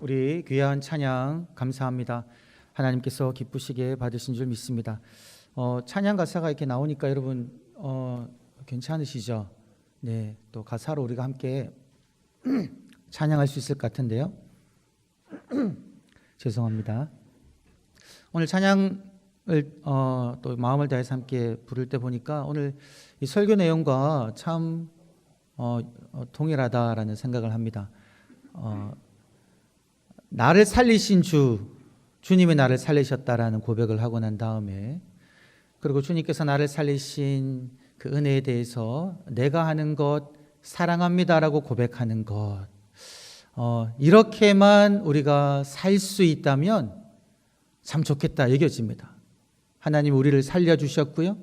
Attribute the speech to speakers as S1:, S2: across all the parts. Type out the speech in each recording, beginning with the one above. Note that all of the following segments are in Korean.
S1: 우리 귀한 찬양 감사합니다. 하나님께서 기쁘시게 받으신 줄 믿습니다. 찬양 가사가 이렇게 나오니까 여러분 괜찮으시죠? 네, 또 가사로 우리가 함께 찬양할 수 있을 것 같은데요. 죄송합니다. 오늘 찬양을 또 마음을 다해서 함께 부를 때 보니까 오늘 이 설교 내용과 참 동일하다라는 생각을 합니다. 나를 살리신 주님이 나를 살리셨다라는 고백을 하고 난 다음에, 그리고 주님께서 나를 살리신 그 은혜에 대해서 내가 하는 것 사랑합니다라고 고백하는 것, 이렇게만 우리가 살 수 있다면 참 좋겠다 여겨집니다. 하나님 우리를 살려주셨고요,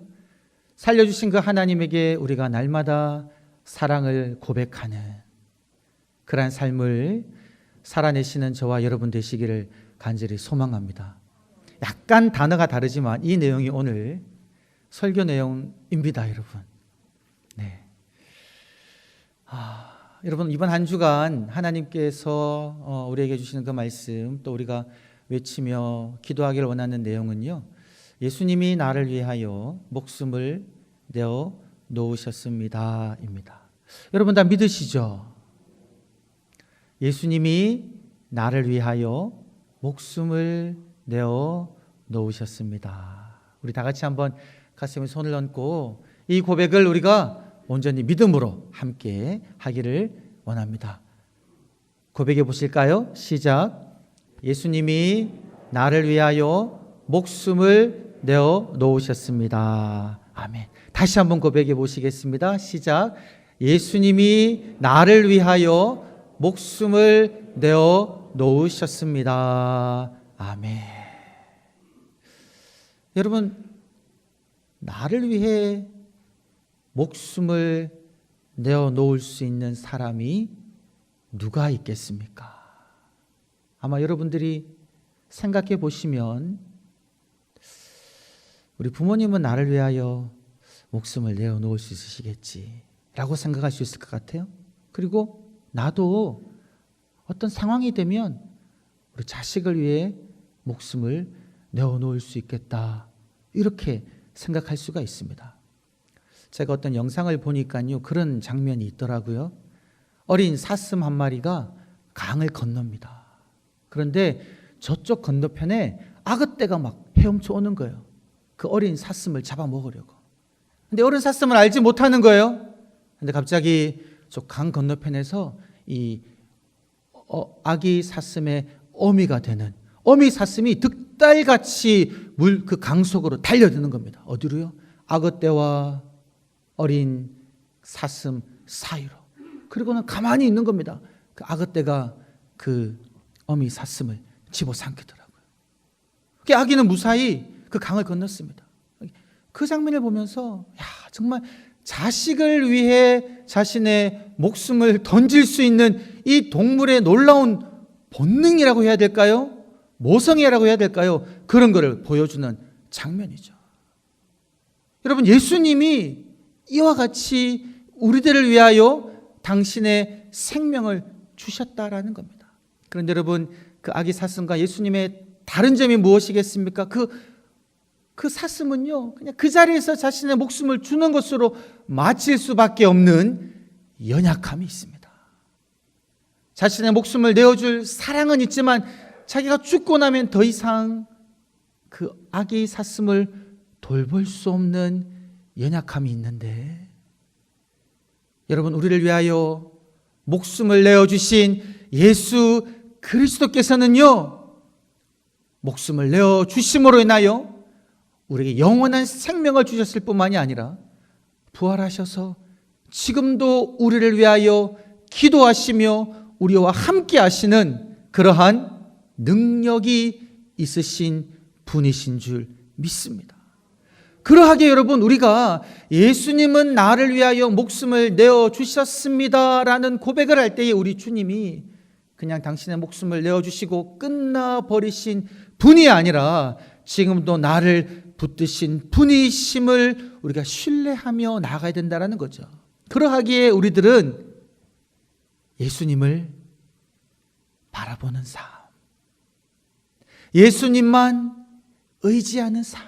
S1: 살려주신 그 하나님에게 우리가 날마다 사랑을 고백하는 그러한 삶을 살아내시는 저와 여러분 되시기를 간절히 소망합니다. 약간 단어가 다르지만 이 내용이 오늘 설교 내용입니다, 여러분. 네. 여러분, 이번 한 주간 하나님께서 우리에게 주시는 그 말씀, 또 우리가 외치며 기도하기를 원하는 내용은요, 예수님이 나를 위하여 목숨을 내어 놓으셨습니다 입니다. 여러분 다 믿으시죠? 예수님이 나를 위하여 목숨을 내어 놓으셨습니다. 우리 다 같이 한번 가슴에 손을 얹고 이 고백을 우리가 온전히 믿음으로 함께 하기를 원합니다. 고백해 보실까요? 시작. 예수님이 나를 위하여 목숨을 내어 놓으셨습니다. 아멘. 다시 한번 고백해 보시겠습니다. 시작. 예수님이 나를 위하여 목숨을 내어 놓으셨습니다. 아멘. 여러분, 나를 위해 목숨을 내어 놓을 수 있는 사람이 누가 있겠습니까? 아마 여러분들이 생각해 보시면 우리 부모님은 나를 위하여 목숨을 내어 놓을 수 있으시겠지라고 생각할 수 있을 것 같아요. 그리고 나도 어떤 상황이 되면 우리 자식을 위해 목숨을 내어 놓을 수 있겠다, 이렇게 생각할 수가 있습니다. 제가 어떤 영상을 보니까요, 그런 장면이 있더라고요. 어린 사슴 한 마리가 강을 건넙니다. 그런데 저쪽 건너편에 악어떼가 막 헤엄쳐 오는 거예요. 그 어린 사슴을 잡아먹으려고. 근데 어린 사슴은 알지 못하는 거예요. 근데 갑자기 저 강 건너편에서 이 아기 사슴의 어미가 되는 어미 사슴이 득달같이 물 그 강 속으로 달려드는 겁니다. 어디로요? 악어떼와 어린 사슴 사이로. 그리고는 가만히 있는 겁니다. 그 악어떼가 그 어미 사슴을 집어삼키더라고요. 그 아기는 무사히 그 강을 건넜습니다. 그 장면을 보면서 정말 자식을 위해 자신의 목숨을 던질 수 있는 이 동물의 놀라운 본능이라고 해야 될까요? 모성애라고 해야 될까요? 그런 것을 보여주는 장면이죠. 여러분, 예수님이 이와 같이 우리들을 위하여 당신의 생명을 주셨다라는 겁니다. 그런데 여러분, 그 아기 사슴과 예수님의 다른 점이 무엇이겠습니까? 그 사슴은요, 그냥 그 자리에서 자신의 목숨을 주는 것으로 마칠 수밖에 없는 연약함이 있습니다. 자신의 목숨을 내어줄 사랑은 있지만 자기가 죽고 나면 더 이상 그 아기 사슴을 돌볼 수 없는 연약함이 있는데, 여러분, 우리를 위하여 목숨을 내어주신 예수 그리스도께서는요, 목숨을 내어주심으로 인하여 우리에게 영원한 생명을 주셨을 뿐만이 아니라 부활하셔서 지금도 우리를 위하여 기도하시며 우리와 함께 하시는 그러한 능력이 있으신 분이신 줄 믿습니다. 그러하게 여러분, 우리가 예수님은 나를 위하여 목숨을 내어주셨습니다라는 고백을 할 때에 우리 주님이 그냥 당신의 목숨을 내어주시고 끝나버리신 분이 아니라 지금도 나를 붙드신 분이심을 우리가 신뢰하며 나아가야 된다는 거죠. 그러하기에 우리들은 예수님을 바라보는 삶, 예수님만 의지하는 삶,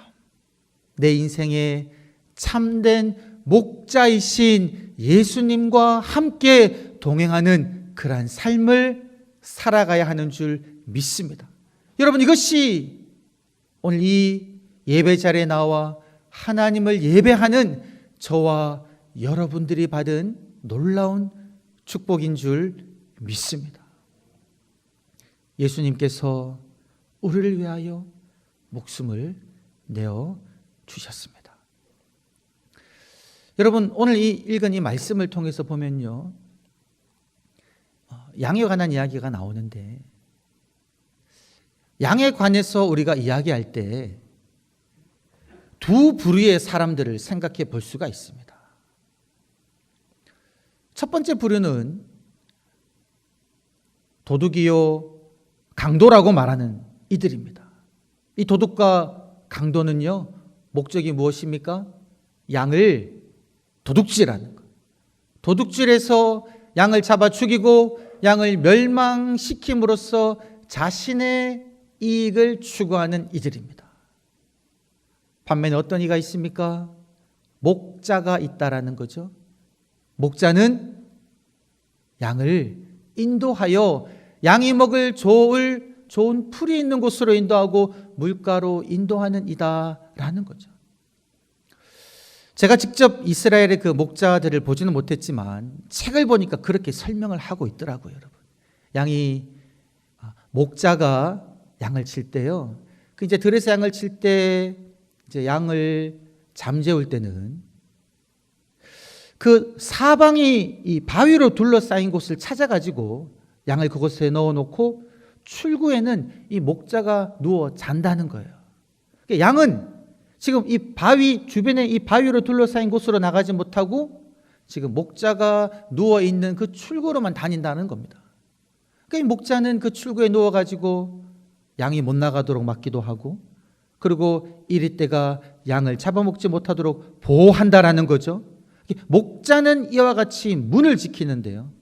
S1: 내 인생의 참된 목자이신 예수님과 함께 동행하는 그러한 삶을 살아가야 하는 줄 믿습니다. 여러분, 이것이 오늘 이 예배 자리에 나와 하나님을 예배하는 저와 여러분들이 받은 놀라운 축복인 줄 믿습니다. 예수님께서 우리를 위하여 목숨을 내어 주셨습니다. 여러분, 오늘 읽은 이 말씀을 통해서 보면요, 양에 관한 이야기가 나오는데, 양에 관해서 우리가 이야기할 때 두 부류의 사람들을 생각해 볼 수가 있습니다. 첫 번째 부류는 도둑이요 강도라고 말하는 이들입니다. 이 도둑과 강도는요, 목적이 무엇입니까? 양을 도둑질하는 것. 도둑질해서 양을 잡아 죽이고 양을 멸망시킴으로써 자신의 이익을 추구하는 이들입니다. 반면에 어떤 이가 있습니까? 목자가 있다라는 거죠. 목자는 양을 인도하여 양이 먹을 좋은 풀이 있는 곳으로 인도하고 물가로 인도하는 이다라는 거죠. 제가 직접 이스라엘의 그 목자들을 보지는 못했지만 책을 보니까 그렇게 설명을 하고 있더라고요, 여러분. 목자가 양을 칠 때요, 그 이제 들에서 양을 칠 때 이제 양을 잠재울 때는 그 사방이 이 바위로 둘러싸인 곳을 찾아가지고 양을 그곳에 넣어놓고 출구에는 이 목자가 누워 잔다는 거예요. 그러니까 양은 지금 이 바위 주변에 이 바위로 둘러싸인 곳으로 나가지 못하고 지금 목자가 누워 있는 그 출구로만 다닌다는 겁니다. 그러니까 이 목자는 그 출구에 누워가지고 양이 못 나가도록 막기도 하고, 그리고 이리 때가 양을 잡아먹지 못하도록 보호한다라는 거죠. 목자는 이와 같이 문을 지키는데요,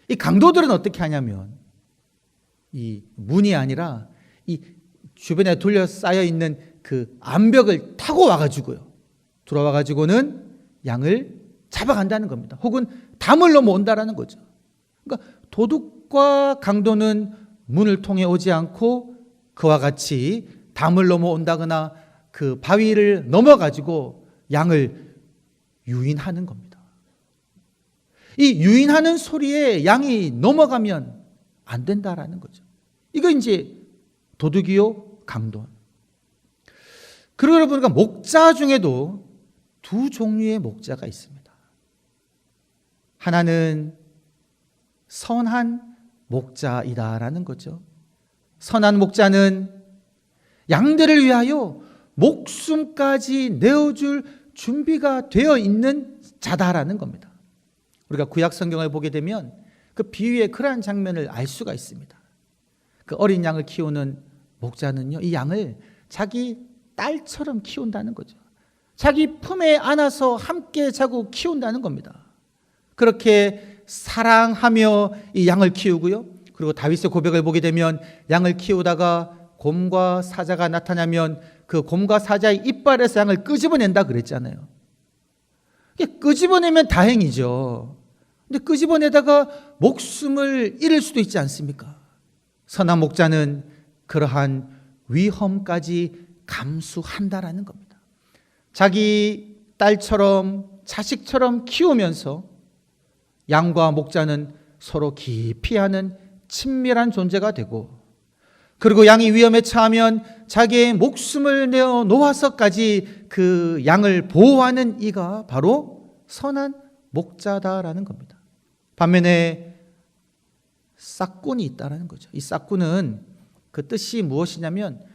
S1: 이 강도들은 어떻게 하냐면 이 문이 아니라 이 주변에 둘러싸여 있는 그 암벽을 타고 와가지고요, 들어와가지고는 양을 잡아간다는 겁니다. 혹은 담을 넘어온다라는 거죠. 그러니까 도둑과 강도는 문을 통해 오지 않고 그와 같이 담을 넘어온다거나 그 바위를 넘어가지고 양을 유인하는 겁니다. 이 유인하는 소리에 양이 넘어가면 안 된다라는 거죠. 이거 이제 도둑이요 강도. 그리고 여러분, 목자 중에도 두 종류의 목자가 있습니다. 하나는 선한 목자이다라는 거죠. 선한 목자는 양들을 위하여 목숨까지 내어줄 준비가 되어 있는 자다라는 겁니다. 우리가 구약 성경을 보게 되면 그 비유의 그러한 장면을 알 수가 있습니다. 그 어린 양을 키우는 목자는요, 이 양을 자기 딸처럼 키운다는 거죠. 자기 품에 안아서 함께 자고 키운다는 겁니다. 그렇게 사랑하며 이 양을 키우고요, 그리고 다윗의 고백을 보게 되면 양을 키우다가 곰과 사자가 나타나면 그 곰과 사자의 이빨에서 양을 끄집어낸다 그랬잖아요. 끄집어내면 다행이죠. 근데 끄집어내다가 목숨을 잃을 수도 있지 않습니까? 선한 목자는 그러한 위험까지 감수한다라는 겁니다. 자기 딸처럼 자식처럼 키우면서 양과 목자는 서로 깊이 하는 친밀한 존재가 되고, 그리고 양이 위험에 처하면 자기의 목숨을 내어 놓아서까지 그 양을 보호하는 이가 바로 선한 목자다라는 겁니다. 반면에 싹꾼이 있다라는 거죠. 이 싹꾼은 그 뜻이 무엇이냐면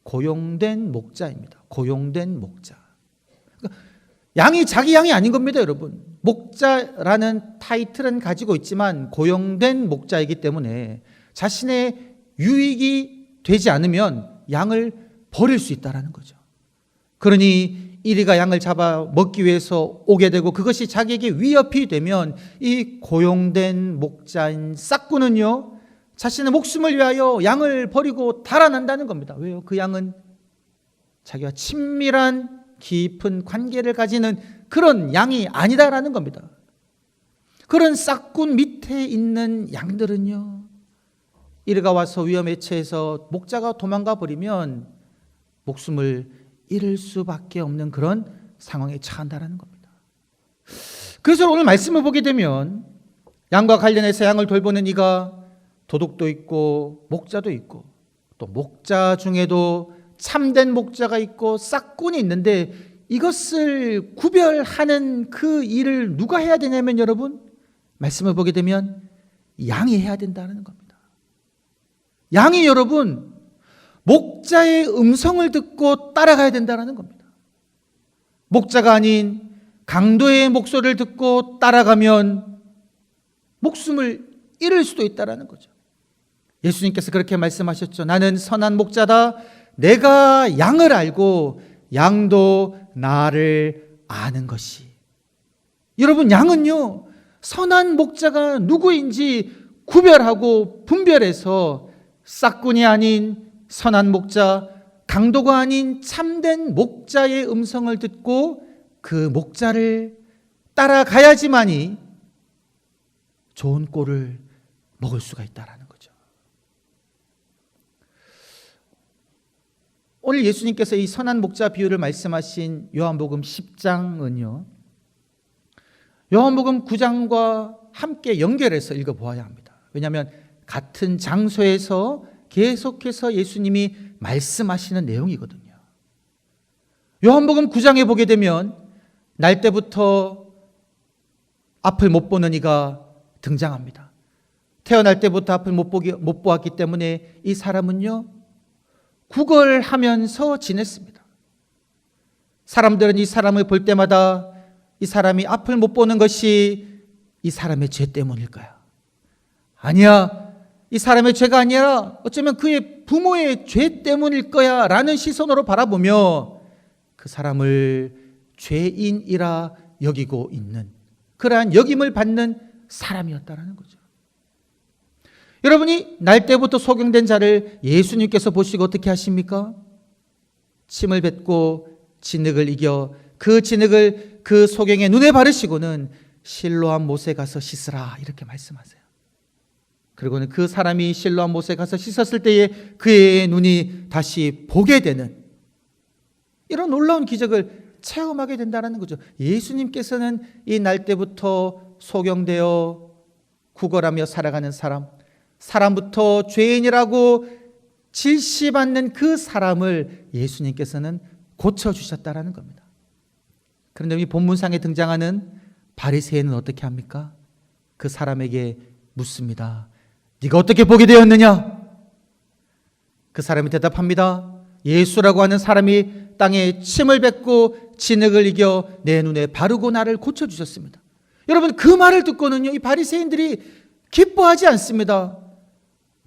S1: 고용된 목자입니다. 고용된 목자. 그러니까 양이 자기 양이 아닌 겁니다, 여러분. 목자라는 타이틀은 가지고 있지만 고용된 목자이기 때문에 자신의 유익이 되지 않으면 양을 버릴 수 있다라는 거죠. 그러니 이리가 양을 잡아 먹기 위해서 오게 되고 그것이 자기에게 위협이 되면 이 고용된 목자인 싹군은요, 자신의 목숨을 위하여 양을 버리고 달아난다는 겁니다. 왜요? 그 양은 자기와 친밀한 깊은 관계를 가지는 그런 양이 아니다라는 겁니다. 그런 싹군 밑에 있는 양들은요, 이리가 와서 위험에 처해서 목자가 도망가 버리면 목숨을 잃을 수밖에 없는 그런 상황에 처한다라는 겁니다. 그래서 오늘 말씀을 보게 되면 양과 관련해서 양을 돌보는 이가 도둑도 있고 목자도 있고 또 목자 중에도 참된 목자가 있고 싹군이 있는데 이것을 구별하는 그 일을 누가 해야 되냐면 여러분, 말씀을 보게 되면 양이 해야 된다는 겁니다. 양이 여러분 목자의 음성을 듣고 따라가야 된다는 겁니다. 목자가 아닌 강도의 목소리를 듣고 따라가면 목숨을 잃을 수도 있다는 거죠. 예수님께서 그렇게 말씀하셨죠. 나는 선한 목자다. 내가 양을 알고 양도 나를 아는 것이. 여러분, 양은요, 선한 목자가 누구인지 구별하고 분별해서 싹군이 아닌 선한 목자, 강도가 아닌 참된 목자의 음성을 듣고 그 목자를 따라가야지만이 좋은 꼴을 먹을 수가 있다는 거죠. 오늘 예수님께서 이 선한 목자 비유를 말씀하신 요한복음 10장은요, 요한복음 9장과 함께 연결해서 읽어보아야 합니다. 왜냐하면 같은 장소에서 계속해서 예수님이 말씀하시는 내용이거든요. 요한복음 9장에 보게 되면 날 때부터 앞을 못 보는 이가 등장합니다. 태어날 때부터 앞을 못 보았기 때문에 이 사람은요, 구걸하면서 지냈습니다. 사람들은 이 사람을 볼 때마다 이 사람이 앞을 못 보는 것이 이 사람의 죄 때문일까요? 아니야, 이 사람의 죄가 아니라 어쩌면 그의 부모의 죄 때문일 거야 라는 시선으로 바라보며 그 사람을 죄인이라 여기고 있는, 그러한 여김을 받는 사람이었다라는 거죠. 여러분이 날 때부터 소경된 자를 예수님께서 보시고 어떻게 하십니까? 침을 뱉고 진흙을 이겨 그 진흙을 그 소경의 눈에 바르시고는 실로암 못에 가서 씻으라 이렇게 말씀하세요. 그리고는 그 사람이 실로암 못에 가서 씻었을 때에 그의 눈이 다시 보게 되는 이런 놀라운 기적을 체험하게 된다는 거죠. 예수님께서는 이 날 때부터 소경되어 구걸하며 살아가는 사람부터 죄인이라고 질시받는 그 사람을 예수님께서는 고쳐주셨다라는 겁니다. 그런데 이 본문상에 등장하는 바리새인은 어떻게 합니까? 그 사람에게 묻습니다. 네가 어떻게 보게 되었느냐? 그 사람이 대답합니다. 예수라고 하는 사람이 땅에 침을 뱉고 진흙을 이겨 내 눈에 바르고 나를 고쳐주셨습니다. 여러분, 그 말을 듣고는요, 이 바리새인들이 기뻐하지 않습니다.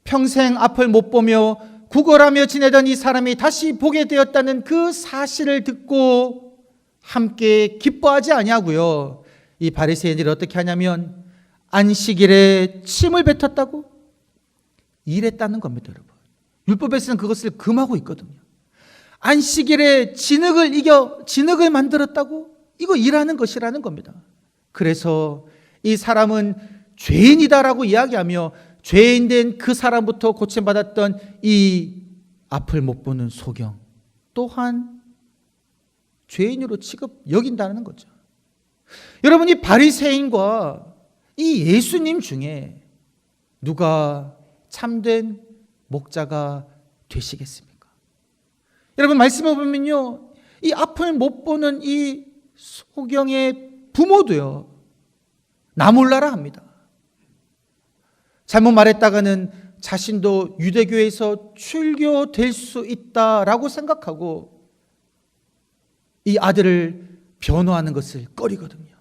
S1: 평생 앞을 못 보며 구걸하며 지내던 이 사람이 다시 보게 되었다는 그 사실을 듣고 함께 기뻐하지 아니하고요, 이 바리새인들이 어떻게 하냐면 안식일에 침을 뱉었다고 이랬다는 겁니다. 여러분, 율법에서는 그것을 금하고 있거든요. 안식일에 진흙을 이겨 진흙을 만들었다고 이거 일하는 것이라는 겁니다. 그래서 이 사람은 죄인이다라고 이야기하며 죄인된 그 사람부터 고침받았던 이 앞을 못 보는 소경 또한 죄인으로 취급 여긴다는 거죠. 여러분, 이 바리새인과 이 예수님 중에 누가 참된 목자가 되시겠습니까? 여러분, 말씀을 보면요, 이 앞을 못 보는 이 소경의 부모도요, 나 몰라라 합니다. 잘못 말했다가는 자신도 유대교에서 출교될 수 있다라고 생각하고 이 아들을 변호하는 것을 꺼리거든요.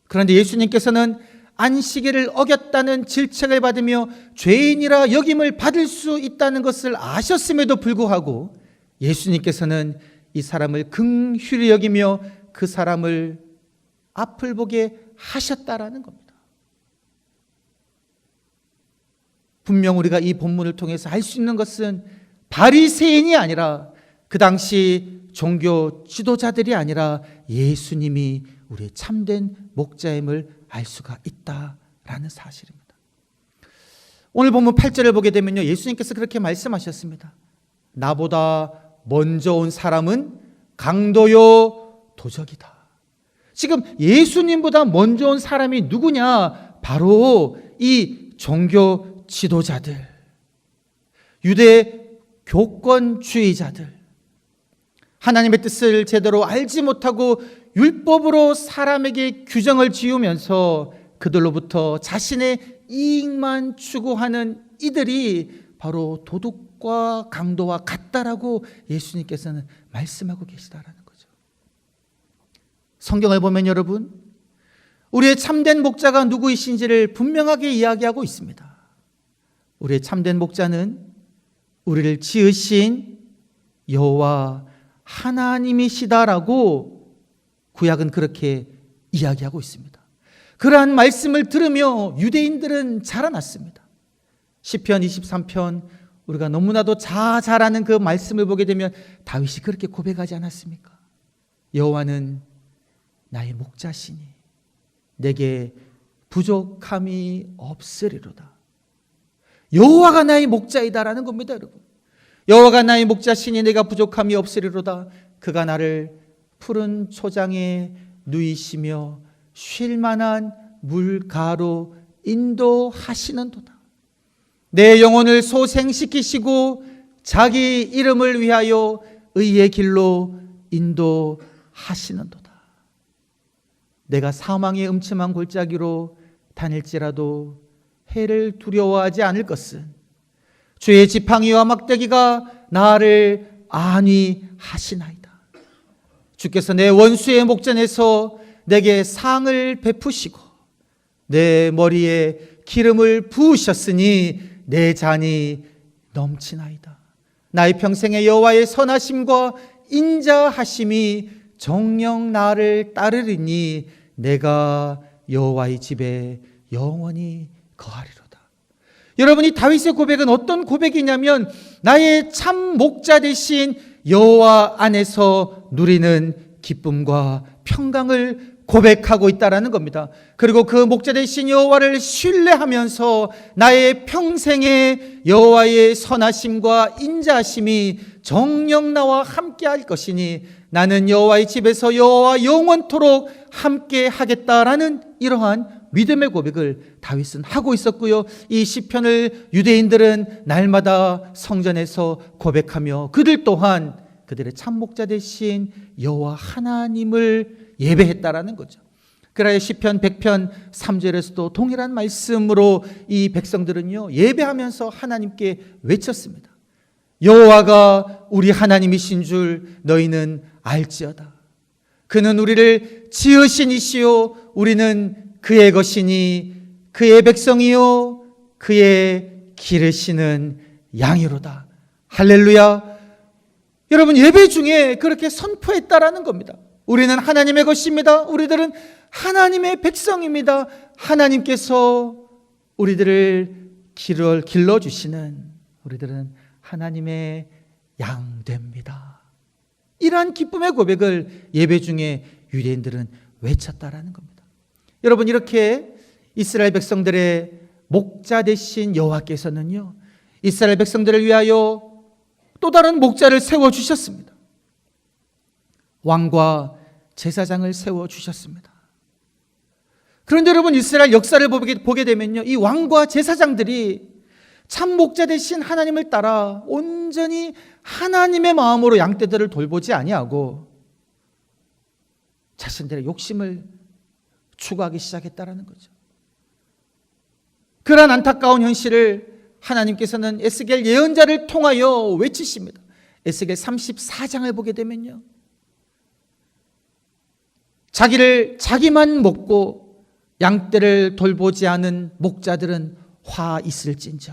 S1: 그런데 예수님께서는 안식일을 어겼다는 질책을 받으며 죄인이라 여김을 받을 수 있다는 것을 아셨음에도 불구하고 예수님께서는 이 사람을 긍휼히 여기며 그 사람을 앞을 보게 하셨다라는 겁니다. 분명 우리가 이 본문을 통해서 알 수 있는 것은 바리새인이 아니라 그 당시 종교 지도자들이 아니라 예수님이 우리의 참된 목자임을 알 수가 있다라는 사실입니다. 오늘 본문 8절을 보게 되면요, 예수님께서 그렇게 말씀하셨습니다. 나보다 먼저 온 사람은 강도요 도적이다. 지금 예수님보다 먼저 온 사람이 누구냐? 바로 이 종교 지도자들, 유대 교권주의자들, 하나님의 뜻을 제대로 알지 못하고 율법으로 사람에게 규정을 지으면서 그들로부터 자신의 이익만 추구하는 이들이 바로 도둑과 강도와 같다라고 예수님께서는 말씀하고 계시다라는 거죠. 성경을 보면 여러분, 우리의 참된 목자가 누구이신지를 분명하게 이야기하고 있습니다. 우리의 참된 목자는 우리를 지으신 여호와 하나님이시다라고 구약은 그렇게 이야기하고 있습니다. 그러한 말씀을 들으며 유대인들은 자라났습니다. 시편 23편, 우리가 너무나도 잘 아는 그 말씀을 보게 되면 다윗이 그렇게 고백하지 않았습니까? 여호와는 나의 목자시니 내게 부족함이 없으리로다. 여호와가 나의 목자이다라는 겁니다, 여러분. 여호와가 나의 목자시니 내가 부족함이 없으리로다. 그가 나를 푸른 초장에 누이시며 쉴 만한 물가로 인도하시는도다. 내 영혼을 소생시키시고 자기 이름을 위하여 의의 길로 인도하시는도다. 내가 사망의 음침한 골짜기로 다닐지라도 해를 두려워하지 않을 것은 주의 지팡이와 막대기가 나를 안위하시나이다. 주께서 내 원수의 목전에서 내게 상을 베푸시고 내 머리에 기름을 부으셨으니 내 잔이 넘치나이다. 나의 평생에 여호와의 선하심과 인자하심이 정녕 나를 따르리니 내가 여호와의 집에 영원히 거하리로다. 여러분, 이 다윗의 고백은 어떤 고백이냐면 나의 참 목자 되신 여호와 안에서 누리는 기쁨과 평강을 고백하고 있다라는 겁니다. 그리고 그 목자 되신 여호와를 신뢰하면서 나의 평생에 여호와의 선하심과 인자하심이 정녕 나와 함께 할 것이니 나는 여호와의 집에서 여호와 영원토록 함께 하겠다라는 이러한 믿음의 고백을 다윗은 하고 있었고요. 이 시편을 유대인들은 날마다 성전에서 고백하며 그들 또한 그들의 참목자 되신 여호와 하나님을 예배했다라는 거죠. 그래야 시편 100편 3절에서도 동일한 말씀으로 이 백성들은요, 예배하면서 하나님께 외쳤습니다. 여호와가 우리 하나님이신 줄 너희는 알지어다. 그는 우리를 지으신 이시요 우리는 그의 것이니 그의 백성이요 그의 기르시는 양이로다. 할렐루야. 여러분, 예배 중에 그렇게 선포했다라는 겁니다. 우리는 하나님의 것입니다. 우리들은 하나님의 백성입니다. 하나님께서 우리들을 길러주시는, 우리들은 하나님의 양 됩니다. 이러한 기쁨의 고백을 예배 중에 유대인들은 외쳤다라는 겁니다. 여러분, 이렇게 이스라엘 백성들의 목자 되신 여호와께서는요, 이스라엘 백성들을 위하여 또 다른 목자를 세워주셨습니다. 왕과 제사장을 세워주셨습니다. 그런데 여러분, 이스라엘 역사를 보게 되면요, 이 왕과 제사장들이 참 목자 되신 하나님을 따라 온전히 하나님의 마음으로 양떼들을 돌보지 아니하고 자신들의 욕심을 추구하기 시작했다라는 거죠. 그러한 안타까운 현실을 하나님께서는 에스겔 예언자를 통하여 외치십니다. 에스겔 34장을 보게 되면요, 자기만 먹고 양떼를 돌보지 않은 목자들은 화 있을진저.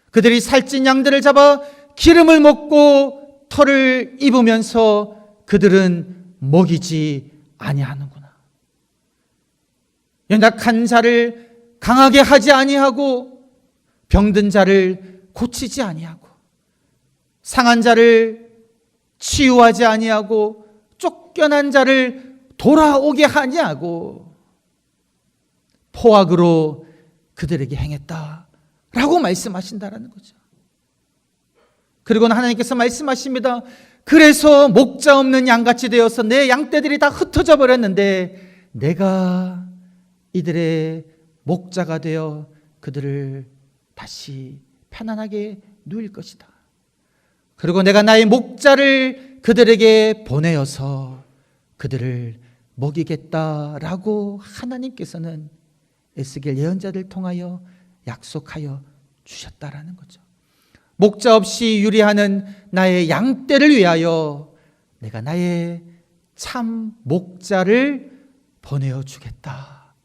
S1: 그들이 살찐 양들을 잡아 기름을 먹고 털을 입으면서 그들은 먹이지 아니하는구나. 연약한 자를 강하게 하지 아니하고 병든 자를 고치지 아니하고 상한 자를 치유하지 아니하고 쫓겨난 자를 돌아오게 하냐고 포악으로 그들에게 행했다라고 말씀하신다라는 거죠. 그리고는 하나님께서 말씀하십니다. 그래서 목자 없는 양같이 되어서 내 양떼들이 다 흩어져 버렸는데 내가 이들의 목자가 되어 그들을 다시 편안하게 누일 것이다. 그리고 내가 나의 목자를 그들에게 보내어서 그들을 먹이겠다라고 하나님께서는 에스겔 예언자를 통하여 약속하여 주셨다라는 거죠. 목자 없이 유리하는 나의 양떼를 위하여 내가 나의 참 목자를 보내어 주겠다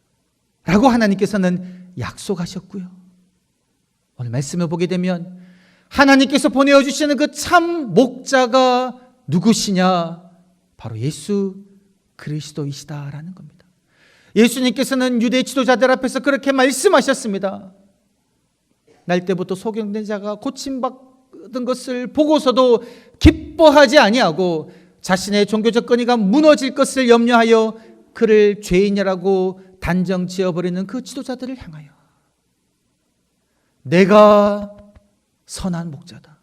S1: 라고 하나님께서는 약속하셨고요. 오늘 말씀을 보게 되면 하나님께서 보내어 주시는 그 참 목자가 누구시냐? 바로 예수 그리스도이시다라는 겁니다. 예수님께서는 유대 지도자들 앞에서 그렇게 말씀하셨습니다. 날 때부터 소경된 자가 고침받은 것을 보고서도 기뻐하지 아니하고 자신의 종교적 권위가 무너질 것을 염려하여 그를 죄인이라고 단정 지어버리는 그 지도자들을 향하여 내가 선한 목자다.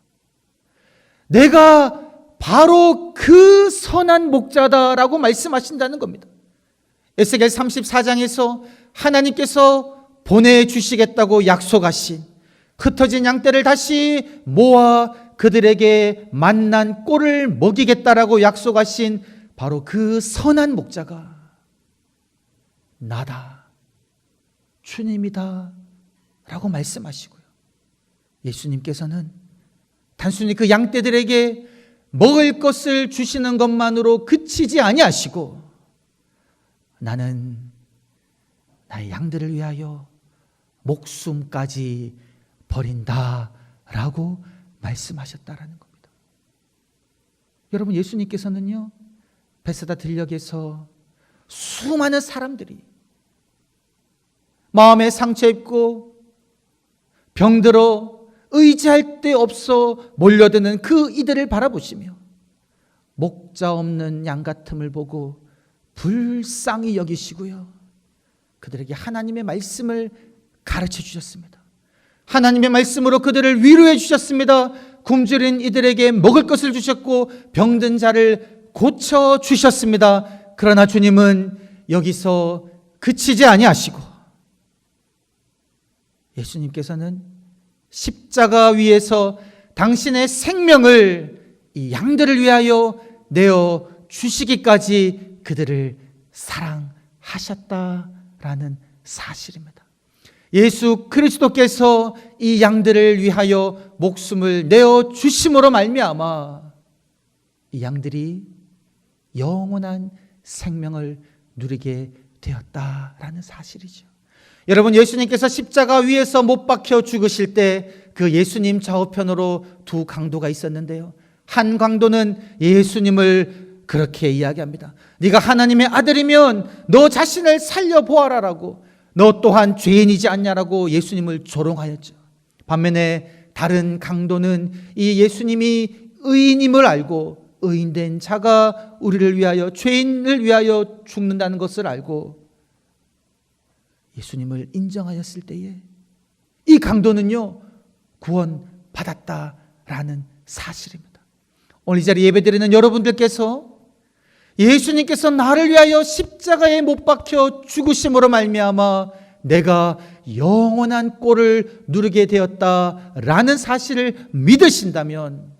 S1: 내가 바로 그 선한 목자다라고 말씀하신다는 겁니다. 에스겔 34장에서 하나님께서 보내주시겠다고 약속하신 흩어진 양떼를 다시 모아 그들에게 만난 꼴을 먹이겠다라고 약속하신 바로 그 선한 목자가 나다, 주님이다 라고 말씀하시고요. 예수님께서는 단순히 그 양떼들에게 먹을 것을 주시는 것만으로 그치지 아니하시고 나는 나의 양들을 위하여 목숨까지 버린다라고 말씀하셨다라는 겁니다. 여러분, 예수님께서는요 베세다 들녘에서 수많은 사람들이 마음에 상처 입고 병들어 의지할 데 없어 몰려드는 그 이들을 바라보시며 목자 없는 양 같음을 보고 불쌍히 여기시고요, 그들에게 하나님의 말씀을 가르쳐 주셨습니다. 하나님의 말씀으로 그들을 위로해 주셨습니다. 굶주린 이들에게 먹을 것을 주셨고 병든 자를 고쳐 주셨습니다. 그러나 주님은 여기서 그치지 아니하시고 예수님께서는 십자가 위에서 당신의 생명을 이 양들을 위하여 내어 주시기까지 그들을 사랑하셨다라는 사실입니다. 예수 그리스도께서 이 양들을 위하여 목숨을 내어 주심으로 말미암아 이 양들이 영원한 생명을 누리게 되었다라는 사실이죠. 여러분, 예수님께서 십자가 위에서 못 박혀 죽으실 때 그 예수님 좌우편으로 두 강도가 있었는데요, 한 강도는 예수님을 그렇게 이야기합니다. 네가 하나님의 아들이면 너 자신을 살려보아라라고, 너 또한 죄인이지 않냐라고 예수님을 조롱하였죠. 반면에 다른 강도는 이 예수님이 의인임을 알고 의인된 자가 우리를 위하여, 죄인을 위하여 죽는다는 것을 알고 예수님을 인정하였을 때에 이 강도는요 구원받았다라는 사실입니다. 오늘 이 자리에 예배드리는 여러분들께서 예수님께서 나를 위하여 십자가에 못 박혀 죽으심으로 말미암아 내가 영원한 꼴을 누리게 되었다라는 사실을 믿으신다면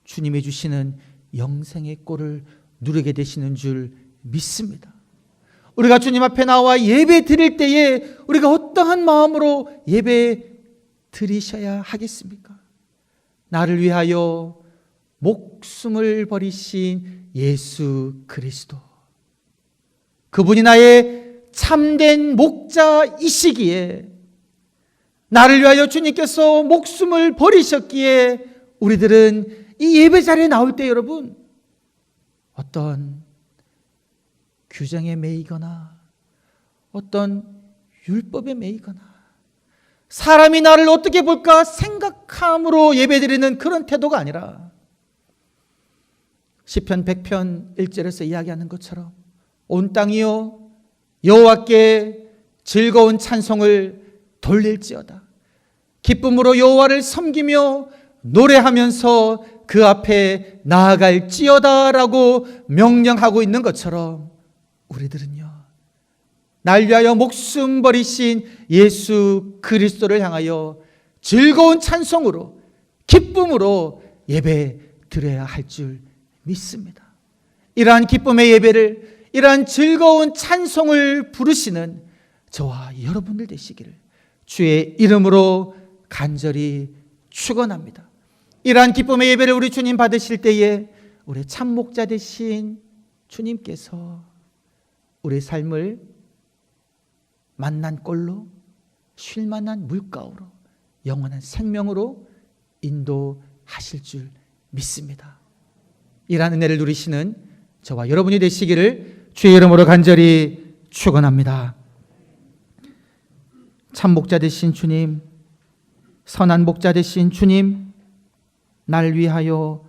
S1: 주님이 주시는 영생의 꼴을 누리게 되시는 줄 믿습니다. 우리가 주님 앞에 나와 예배 드릴 때에 우리가 어떠한 마음으로 예배 드리셔야 하겠습니까? 나를 위하여 목숨을 버리신 예수 그리스도, 그분이 나의 참된 목자이시기에, 나를 위하여 주님께서 목숨을 버리셨기에 우리들은 이 예배 자리에 나올 때 여러분 어떤 규정에 매이거나 어떤 율법에 매이거나 사람이 나를 어떻게 볼까 생각함으로 예배드리는 그런 태도가 아니라 시편 100편 1절에서 이야기하는 것처럼 온 땅이여 여호와께 즐거운 찬송을 돌릴지어다. 기쁨으로 여호와를 섬기며 노래하면서 그 앞에 나아갈지어다라고 명령하고 있는 것처럼 우리들은요, 날 위하여 목숨 버리신 예수 그리스도를 향하여 즐거운 찬송으로 기쁨으로 예배 드려야 할 줄 믿습니다. 이러한 기쁨의 예배를, 이러한 즐거운 찬송을 부르시는 저와 여러분들 되시기를 주의 이름으로 간절히 축원합니다. 이러한 기쁨의 예배를 우리 주님 받으실 때에 우리 참목자 되신 주님께서 우리 삶을 만난 꼴로 쉴만한 물가로 영원한 생명으로 인도하실 줄 믿습니다. 이러한 은혜를 누리시는 저와 여러분이 되시기를 주의 이름으로 간절히 축원합니다. 참목자 되신 주님, 선한 목자 되신 주님, 날 위하여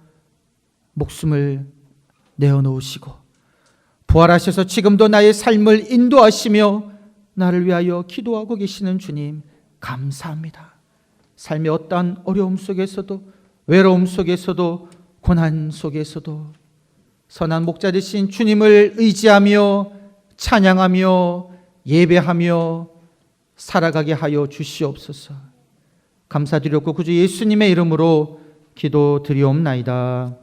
S1: 목숨을 내어놓으시고 부활하셔서 지금도 나의 삶을 인도하시며 나를 위하여 기도하고 계시는 주님 감사합니다. 삶의 어떠한 어려움 속에서도 외로움 속에서도 고난 속에서도 선한 목자 되신 주님을 의지하며 찬양하며 예배하며 살아가게 하여 주시옵소서. 감사드렸고 구주 예수님의 이름으로 기도드리옵나이다.